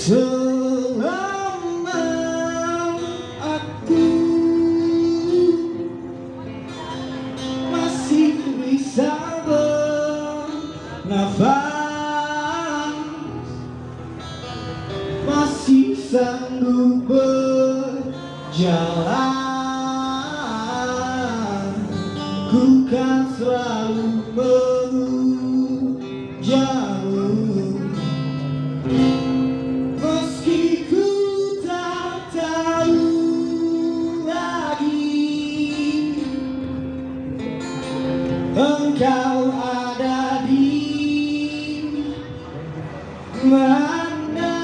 Selama aku masih bisa bernafas, masih sanggup berjalan, ku kan selalu mengejarmu. Meski ku tak tahu lagi engkau ada di mana.